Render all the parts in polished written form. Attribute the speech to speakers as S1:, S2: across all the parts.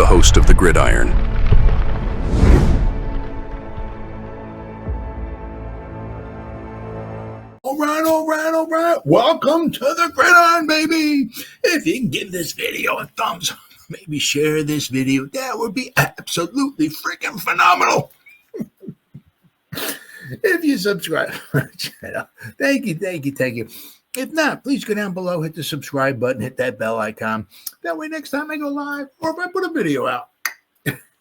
S1: host of the Gridiron.
S2: All right. Welcome to the Gridiron, baby. If you can give this video a thumbs up, maybe share this video, that would be absolutely freaking phenomenal. If you subscribe to my channel, thank you. If not, please go down below, hit the subscribe button, hit that bell icon. That way next time I go live or if I put a video out,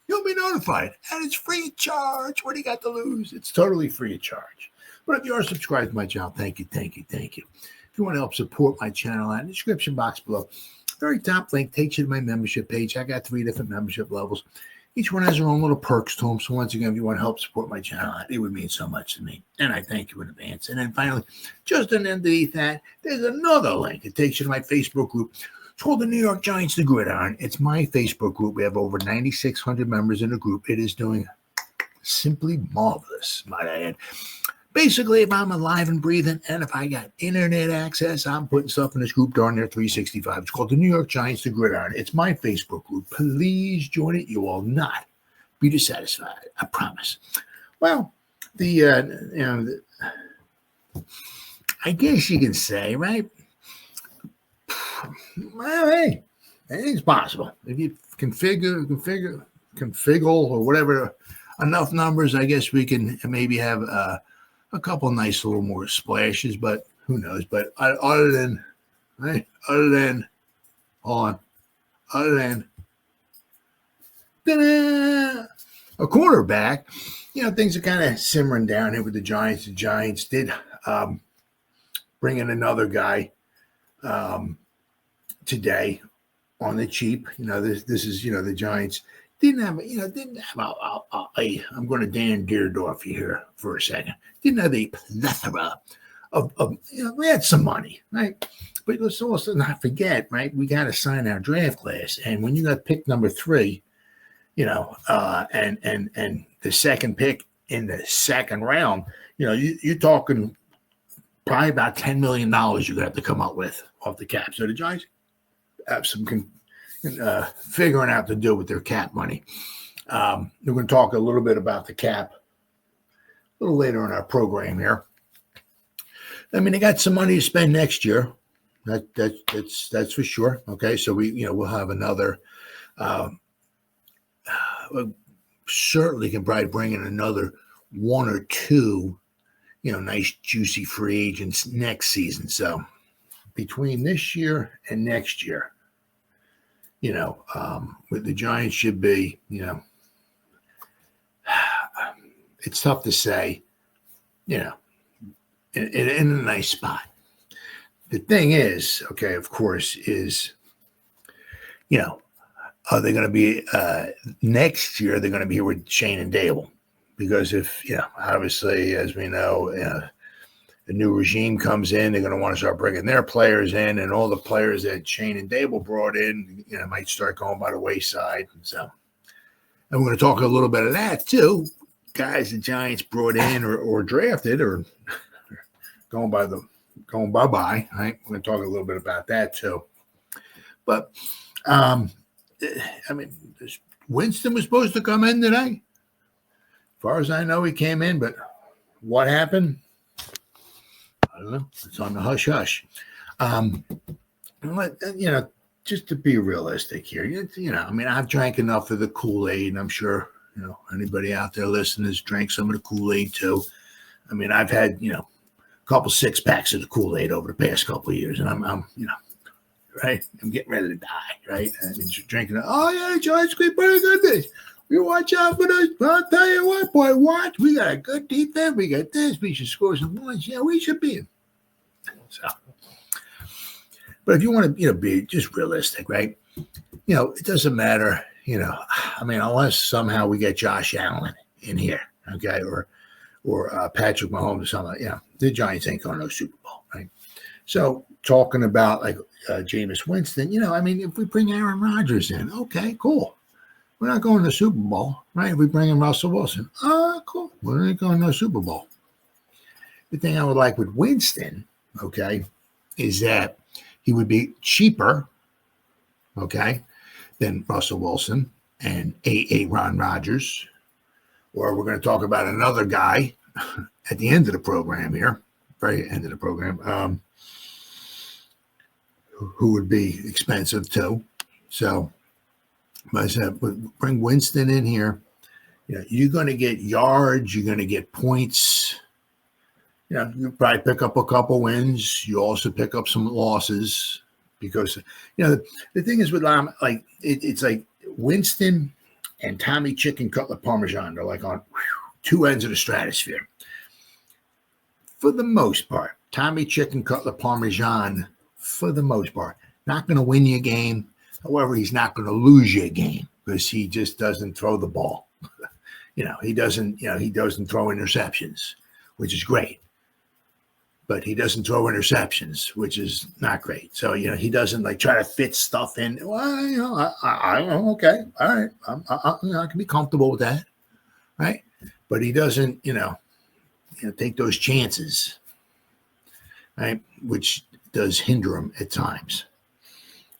S2: you'll be notified. And it's free of charge. What do you got to lose? It's totally free of charge. But if you are subscribed to my channel, thank you. If you want to help support my channel, in the description box below, very top link takes you to my membership page. I got 3 different membership levels. Each one has their own little perks to them. So once again, if you want to help support my channel, it would mean so much to me. And I thank you in advance. And then finally, just underneath that, there's another link. It takes you to my Facebook group. It's called the New York Giants, the Gridiron. It's my Facebook group. We have over 9,600 members in the group. It is doing simply marvelous, might I add. Basically, if I'm alive and breathing and if I got internet access, I'm putting stuff in this group darn near 365. It's called the New York Giants, the Gridiron. It's my Facebook group. Please join it. You will not be dissatisfied. I promise. Well, I guess you can say, right? Well, hey, anything's possible. If you configure or whatever, enough numbers, I guess we can maybe have a couple nice little more splashes, but who knows? But other than a quarterback, things are kind of simmering down here with the Giants. The Giants did bring in another guy today on the cheap. This is the Giants didn't have I'm going to Dan Deerdorf here for a second. Didn't have a plethora of we had some money, right? But let's also not forget, right? We got to sign our draft class, and when you got pick number 3, and the second pick in the second round, you're talking probably about $10 million you're gonna have to come up with off the cap. So the Giants have some figuring out to do with their cap money. We're going to talk a little bit about the cap a little later in our program here. I mean, they got some money to spend next year. That's for sure. Okay, so we'll have another. Certainly can probably bring in another 1 or 2, nice juicy free agents next season. So between this year and next year, what the Giants should be, it's tough to say, in a nice spot. The thing is, okay, of course, is, are they going to be, next year, they're going to be here with Shane and Dable. Because if, obviously, as we know, the new regime comes in, they're going to want to start bringing their players in, and all the players that Shane and Dable brought in, might start going by the wayside. And we're going to talk a little bit of that too. Guys the Giants brought in or drafted or going bye-bye, right? We're going to talk a little bit about that too. But, Winston was supposed to come in today. As far as I know, he came in, but what happened? I don't know. It's on the hush-hush. Just to be realistic here, I've drank enough of the Kool-Aid, and I'm sure, anybody out there listening has drank some of the Kool-Aid too. I've had, a couple 6-packs of the Kool-Aid over the past couple of years, and I'm right? I'm getting ready to die, right? Drinking, Giants keep pretty good this. You watch out for this. I'll tell you what, boy, watch. We got a good defense. We got this. We should score some points. Yeah, we should be. So, but if you want to, be just realistic, right? It doesn't matter, unless somehow we get Josh Allen in here, okay, or Patrick Mahomes or something. The Giants ain't going to no Super Bowl, right? So talking about like Jameis Winston, if we bring Aaron Rodgers in, okay, cool. We're not going to the Super Bowl, right? If we bring in Russell Wilson, cool. We're not going to the Super Bowl. The thing I would like with Winston, okay, is that he would be cheaper, okay, than Russell Wilson. and Aaron Rodgers, or we're going to talk about another guy at the end of the program here, very end of the program, who would be expensive too. So, I said, bring Winston in here. You're going to get yards. You're going to get points. You probably pick up a couple wins. You also pick up some losses because, the thing is with like it's like Winston and Tommy Chicken Cutlet Parmesan. They're like on two ends of the stratosphere. For the most part, Tommy Chicken Cutlet Parmesan, for the most part, not going to win you a game. However, he's not going to lose you a game because he just doesn't throw the ball. He doesn't throw interceptions, which is great. But he doesn't throw interceptions, which is not great. So, he doesn't like try to fit stuff in. Well, I'm okay. All right. I can be comfortable with that. Right. But he doesn't, take those chances. Right. Which does hinder him at times.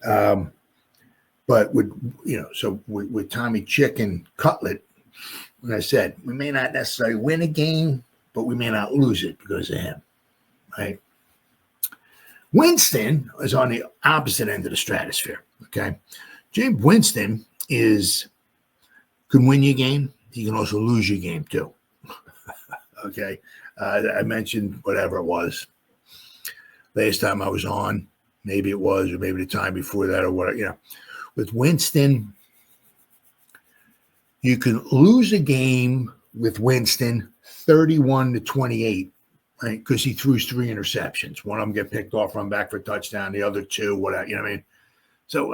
S2: But with Tommy Chicken Cutlet, like I said, we may not necessarily win a game, but we may not lose it because of him. Right. Winston is on the opposite end of the stratosphere. Okay. Jameis Winston can win you a game. He can also lose you a game too. Okay. I mentioned whatever it was last time I was on. Maybe it was, or maybe the time before that, or whatever. With Winston, you can lose a game with Winston 31-28. Right, because he threw 3 interceptions. One of them get picked off, run back for a touchdown. The other 2, whatever. You know what I mean? So,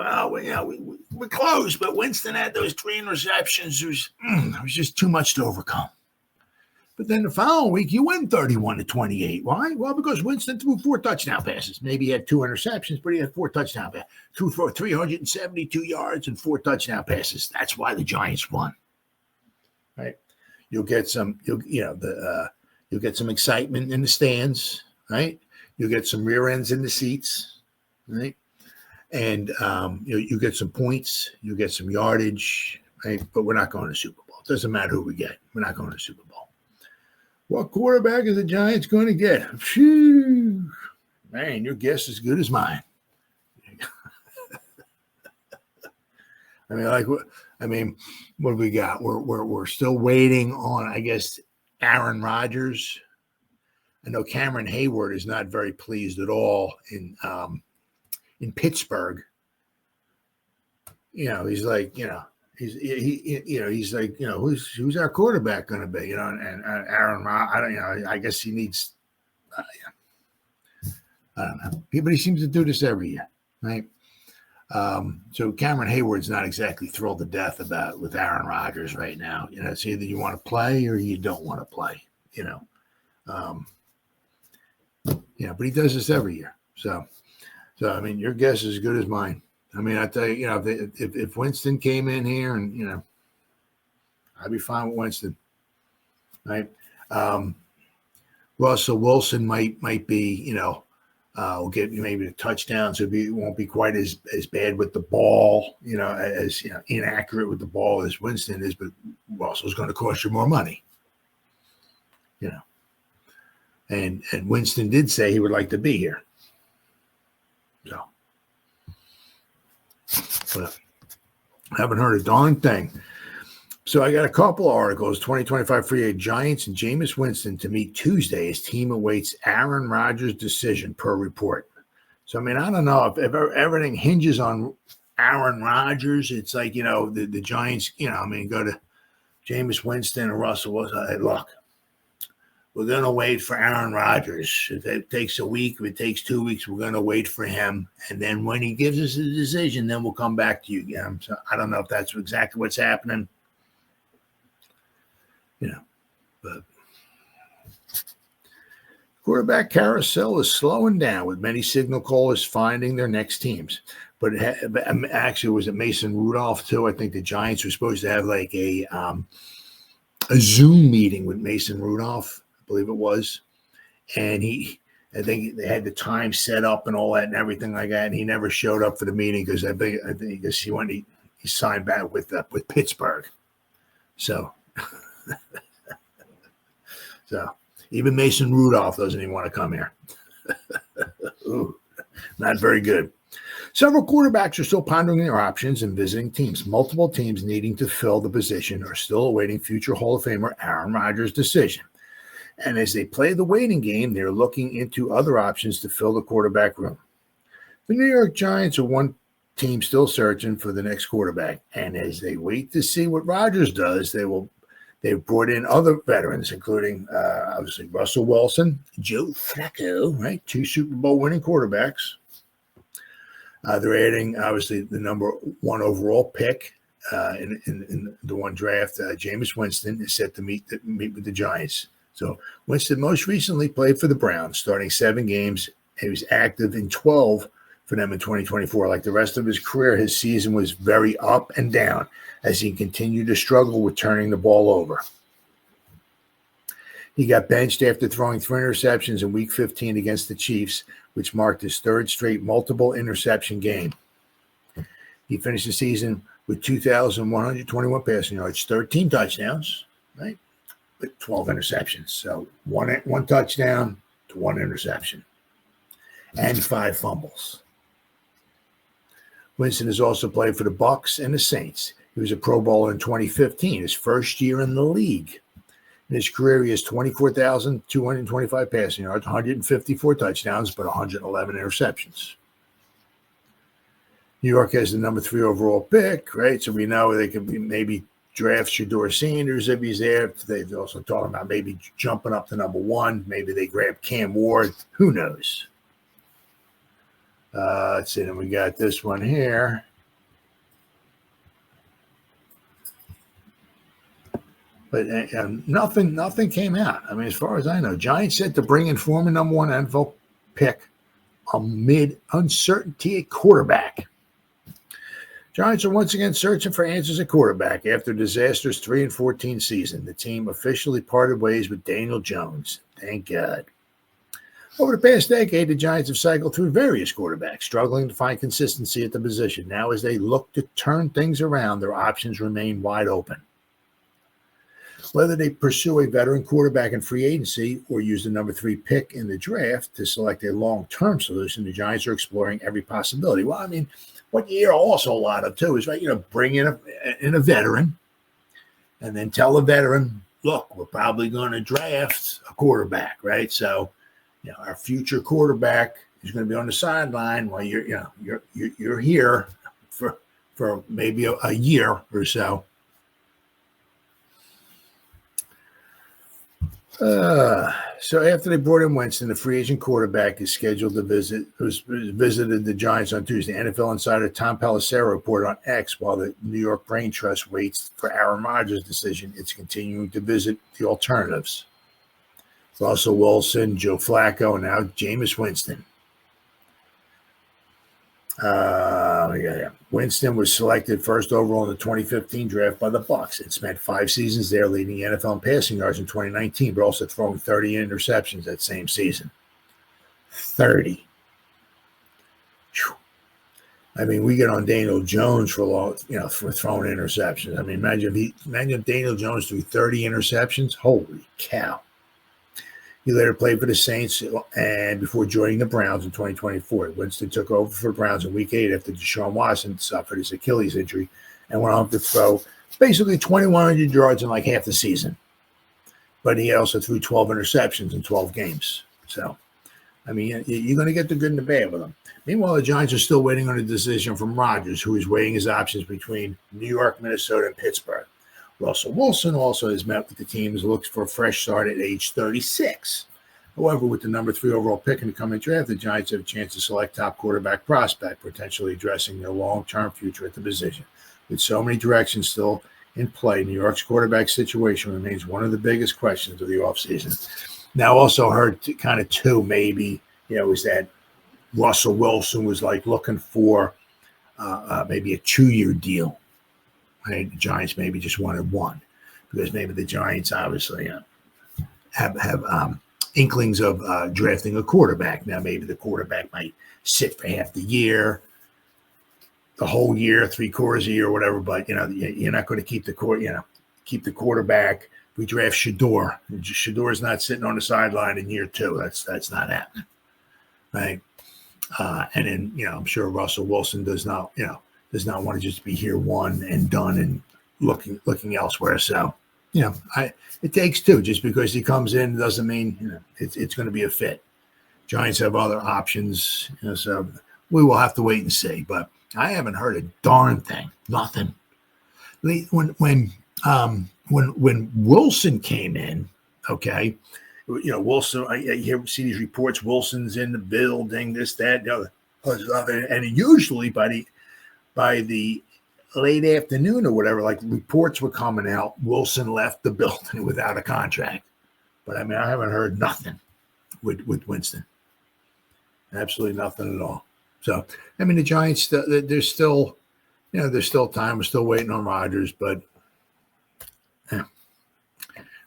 S2: we're close, but Winston had those 3 interceptions. It was just too much to overcome. But then the following week, you win 31-28. Why? Well, because Winston threw 4 touchdown passes. Maybe he had 2 interceptions, but he had 4 touchdown passes. Threw for 372 yards and 4 touchdown passes. That's why the Giants won. Right? You'll get some. You'll get some excitement in the stands, right? You'll get some rear ends in the seats, right? And you get some points, you get some yardage, right? But we're not going to the Super Bowl. It doesn't matter who we get. We're not going to the Super Bowl. What quarterback is the Giants going to get? Phew. Man, your guess is as good as mine. What do we got? We're still waiting on, I guess, Aaron Rodgers. I know Cameron Hayward is not very pleased at all in Pittsburgh. He's like, he's like, who's our quarterback going to be? And Aaron Rodgers, I guess he needs. I don't know. But he seems to do this every year, right? So Cameron Hayward's not exactly thrilled to death with Aaron Rodgers right now. It's either you want to play or you don't want to play. But he does this every year. So your guess is as good as mine. I tell you, if Winston came in here and I'd be fine with Winston, right? Russell Wilson might be, will get maybe the touchdowns. It won't be quite as bad with the ball, as inaccurate with the ball as Winston is, but Russell's going to cost you more money, And Winston did say he would like to be here. So, but I haven't heard a darn thing. So I got a couple of articles. 2025 free agent Giants and Jameis Winston to meet Tuesday as team awaits Aaron Rodgers' decision per report. So, I don't know if everything hinges on Aaron Rodgers. It's like, the Giants, go to Jameis Winston and Russell Wilson. Hey, look, we're going to wait for Aaron Rodgers. If it takes a week, if it takes 2 weeks, we're going to wait for him. And then when he gives us a decision, then we'll come back to you again. So I don't know if that's exactly what's happening. But quarterback carousel is slowing down with many signal callers finding their next teams. But actually, was it Mason Rudolph too? I think the Giants were supposed to have like a Zoom meeting with Mason Rudolph, I believe it was, and I think they had the time set up and all that and everything like that, and he never showed up for the meeting because I think he wanted he signed back with Pittsburgh. So, even Mason Rudolph doesn't even want to come here. Ooh, not very good. Several quarterbacks are still pondering their options and visiting teams. Multiple teams needing to fill the position are still awaiting future Hall of Famer Aaron Rodgers' decision. And as they play the waiting game, they're looking into other options to fill the quarterback room. The New York Giants are one team still searching for the next quarterback. And as they wait to see what Rodgers does, they've brought in other veterans, including obviously Russell Wilson, Joe Flacco, right? 2 Super Bowl winning quarterbacks. They're adding, obviously, the number 1 overall pick in the one draft. Jameis Winston is set to meet with the Giants. So Winston most recently played for the Browns, starting 7 games. He was active in 12 for them in 2024. Like the rest of his career, his season was very up and down as he continued to struggle with turning the ball over. He got benched after throwing 3 interceptions in Week 15 against the Chiefs, which marked his 3rd straight multiple interception game. He finished the season with 2,121 passing yards, 13 touchdowns, right, with 12 interceptions. So one touchdown to 1 interception and 5 fumbles. Winston has also played for the Bucs and the Saints. He was a Pro Bowler in 2015, his first year in the league. In his career, he has 24,225 passing yards, 154 touchdowns, but 111 interceptions. New York has the number 3 overall pick, right? So we know they could maybe draft Shedeur Sanders if he's there. They've also talked about maybe jumping up to number 1. Maybe they grab Cam Ward. Who knows? Let's see. Then we got this one here. But nothing came out. I mean, as far as I know, Giants said to bring in former number 1 NFL pick amid uncertainty at quarterback. Giants are once again searching for answers at quarterback after a disastrous 3-14 season. The team officially parted ways with Daniel Jones. Thank God. Over the past decade, the Giants have cycled through various quarterbacks, struggling to find consistency at the position. Now, as they look to turn things around, their options remain wide open. Whether they pursue a veteran quarterback in free agency or use the number 3 pick in the draft to select a long-term solution, the Giants are exploring every possibility. Well, I mean, what you hear also a lot of, too, is, right, bring in a veteran and then tell the veteran, look, we're probably going to draft a quarterback, right? So, our future quarterback is going to be on the sideline while you're here for maybe a year or so. So after they brought in Winston, the free agent quarterback is scheduled to visited the Giants on Tuesday. NFL insider Tom Pelissero reported on X while the New York Brain Trust waits for Aaron Rodgers' decision, it's continuing to visit the alternatives. Russell Wilson, Joe Flacco, and now Jameis Winston. Winston was selected first overall in the 2015 draft by the Bucs and spent 5 seasons there, leading the NFL in passing yards in 2019, but also throwing 30 interceptions that same season. 30. Whew. I mean, we get on Daniel Jones for throwing interceptions. I mean, imagine if Daniel Jones threw 30 interceptions. Holy cow. He later played for the Saints and before joining the Browns in 2024. Winston took over for the Browns in Week 8 after Deshaun Watson suffered his Achilles injury and went on to throw basically 2,100 yards in like half the season. But he also threw 12 interceptions in 12 games. So, I mean, you're going to get the good and the bad with him. Meanwhile, the Giants are still waiting on a decision from Rodgers, who is weighing his options between New York, Minnesota, and Pittsburgh. Russell Wilson also has met with the team and looks for a fresh start at age 36. However, with the number 3 overall pick in the coming draft, the Giants have a chance to select top quarterback prospect, potentially addressing their long-term future at the position. With so many directions still in play, New York's quarterback situation remains one of the biggest questions of the offseason. Now, also heard kind of too, maybe, is that Russell Wilson was like looking for maybe a 2-year deal. Right? The Giants maybe just wanted 1 because maybe the Giants obviously have inklings of drafting a quarterback. Now, maybe the quarterback might sit for half the year, the whole year, 3/4 a year, or whatever. But you're not going to keep keep the quarterback. We draft Shador. Shador's not sitting on the sideline in year 2. That's not happening, right? And then I'm sure Russell Wilson does not want to just be here one and done and looking elsewhere. So it takes two. Just because he comes in doesn't mean it's going to be a fit. Giants have other options, so we will have to wait and see. But I haven't heard a darn thing. Nothing. When Wilson came in, okay, Wilson. I see these reports. Wilson's in the building. This, that, the other, and usually by the late afternoon or whatever, like reports were coming out, Wilson left the building without a contract. But I haven't heard nothing with Winston. Absolutely nothing at all. So the Giants, there's still time. We're still waiting on Rodgers, but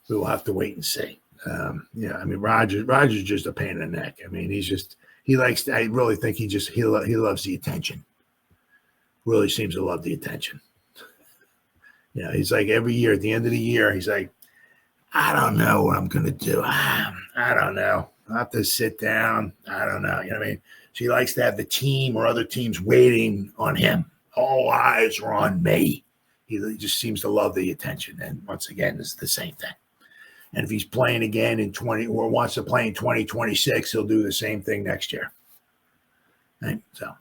S2: we will have to wait and see. Rodgers is just a pain in the neck. I really think he loves the attention. Really seems to love the attention. He's like every year at the end of the year, he's like, I don't know what I'm going to do. I don't know. I have to sit down. I don't know. So he likes to have the team or other teams waiting on him. All eyes are on me. He just seems to love the attention. And once again, it's the same thing. And if he's playing again in 20 or wants to play in 2026, he'll do the same thing next year. Right? So.